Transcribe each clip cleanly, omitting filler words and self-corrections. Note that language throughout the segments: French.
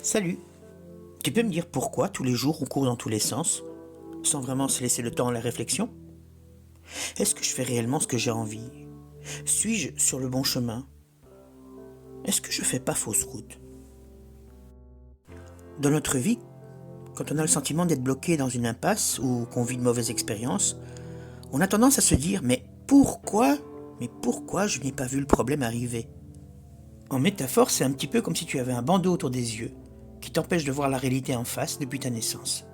Salut, tu peux me dire pourquoi tous les jours on court dans tous les sens, sans vraiment se laisser le temps à la réflexion? Est-ce que je fais réellement ce que j'ai envie? Suis-je sur le bon chemin? Est-ce que je fais pas fausse route? Dans notre vie, quand on a le sentiment d'être bloqué dans une impasse ou qu'on vit de mauvaises expériences, on a tendance à se dire mais pourquoi je n'ai pas vu le problème arriver? En métaphore, c'est un petit peu comme si tu avais un bandeau autour des yeux qui t'empêche de voir la réalité en face depuis ta naissance.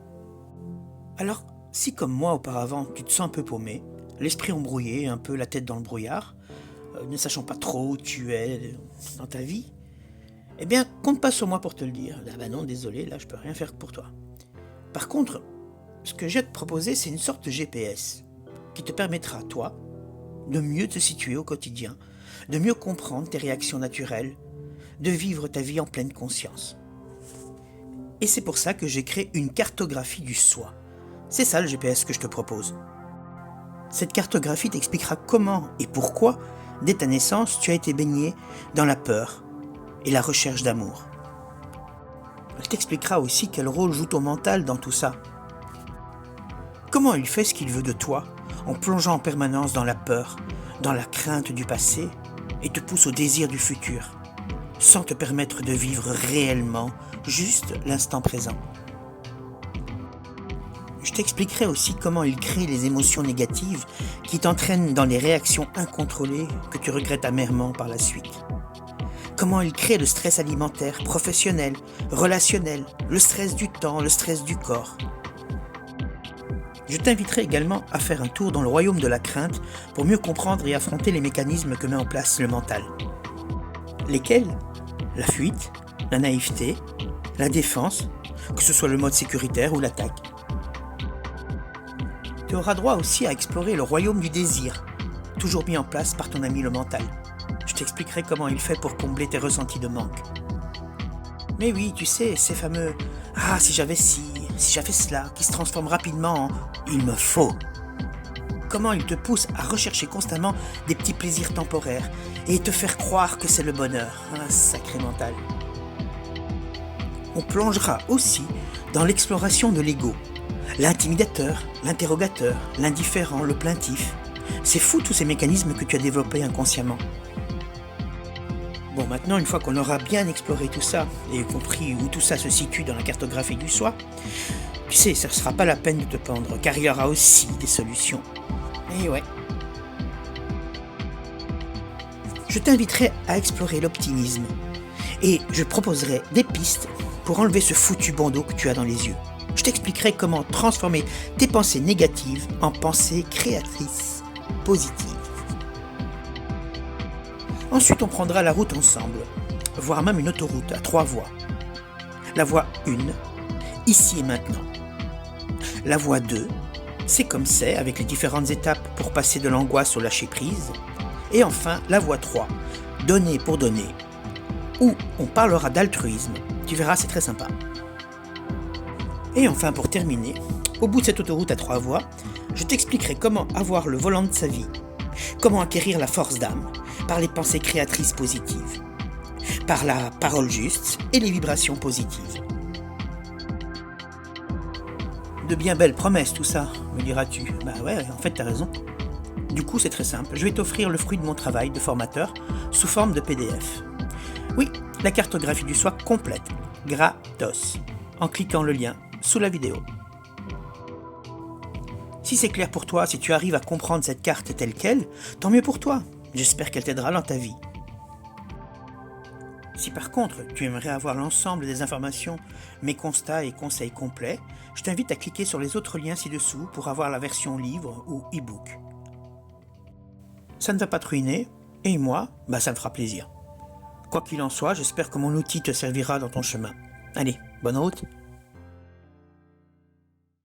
Alors, si comme moi auparavant, tu te sens un peu paumé, l'esprit embrouillé, un peu la tête dans le brouillard, ne sachant pas trop où tu es dans ta vie, eh bien, compte pas sur moi pour te le dire. Ah bah non, désolé, là je peux rien faire pour toi. Par contre, ce que j'ai à te proposer, c'est une sorte de GPS qui te permettra, toi, de mieux te situer au quotidien, de mieux comprendre tes réactions naturelles, de vivre ta vie en pleine conscience. Et c'est pour ça que j'ai créé une cartographie du soi. C'est ça le GPS que je te propose. Cette cartographie t'expliquera comment et pourquoi, dès ta naissance, tu as été baigné dans la peur et la recherche d'amour. Elle t'expliquera aussi quel rôle joue ton mental dans tout ça. Comment il fait ce qu'il veut de toi, en plongeant en permanence dans la peur, dans la crainte du passé, et te pousse au désir du futur, sans te permettre de vivre réellement, juste l'instant présent. Je t'expliquerai aussi comment il crée les émotions négatives qui t'entraînent dans les réactions incontrôlées que tu regrettes amèrement par la suite. Comment il crée le stress alimentaire, professionnel, relationnel, le stress du temps, le stress du corps. Je t'inviterai également à faire un tour dans le royaume de la crainte pour mieux comprendre et affronter les mécanismes que met en place le mental. Lesquels? La fuite, la naïveté, la défense, que ce soit le mode sécuritaire ou l'attaque. Tu auras droit aussi à explorer le royaume du désir, toujours mis en place par ton ami le mental. Je t'expliquerai comment il fait pour combler tes ressentis de manque. Mais oui, tu sais, ces fameux « Ah, si j'avais ci, si j'avais cela » qui se transforment rapidement en « Il me faut ». Comment il te pousse à rechercher constamment des petits plaisirs temporaires et te faire croire que c'est le bonheur. Un sacré mental. On plongera aussi dans l'exploration de l'ego. L'intimidateur, l'interrogateur, l'indifférent, le plaintif. C'est fou tous ces mécanismes que tu as développés inconsciemment. Bon, maintenant, une fois qu'on aura bien exploré tout ça et compris où tout ça se situe dans la cartographie du soi, tu sais, ça ne sera pas la peine de te pendre, car il y aura aussi des solutions. Et ouais. Je t'inviterai à explorer l'optimisme et je proposerai des pistes pour enlever ce foutu bandeau que tu as dans les yeux. Je t'expliquerai comment transformer tes pensées négatives en pensées créatrices, positives. Ensuite, on prendra la route ensemble, voire même une autoroute à 3 voies. La voie 1, ici et maintenant. La voie 2, c'est comme c'est, avec les différentes étapes pour passer de l'angoisse au lâcher-prise. Et enfin, la voie 3, donner pour donner, où on parlera d'altruisme. Tu verras, c'est très sympa. Et enfin, pour terminer, au bout de cette autoroute à 3 voies, je t'expliquerai comment avoir le volant de sa vie, comment acquérir la force d'âme, par les pensées créatrices positives, par la parole juste et les vibrations positives. De bien belles promesses tout ça, me diras-tu. Bah ouais, en fait t'as raison. Du coup c'est très simple, je vais t'offrir le fruit de mon travail de formateur sous forme de PDF. Oui, la cartographie du soi complète, gratos, en cliquant le lien sous la vidéo. Si c'est clair pour toi, si tu arrives à comprendre cette carte telle qu'elle, tant mieux pour toi. J'espère qu'elle t'aidera dans ta vie. Si par contre tu aimerais avoir l'ensemble des informations, mes constats et conseils complets, je t'invite à cliquer sur les autres liens ci-dessous pour avoir la version livre ou e-book. Ça ne va pas te ruiner, et moi, ça me fera plaisir. Quoi qu'il en soit, j'espère que mon outil te servira dans ton chemin. Allez, bonne route!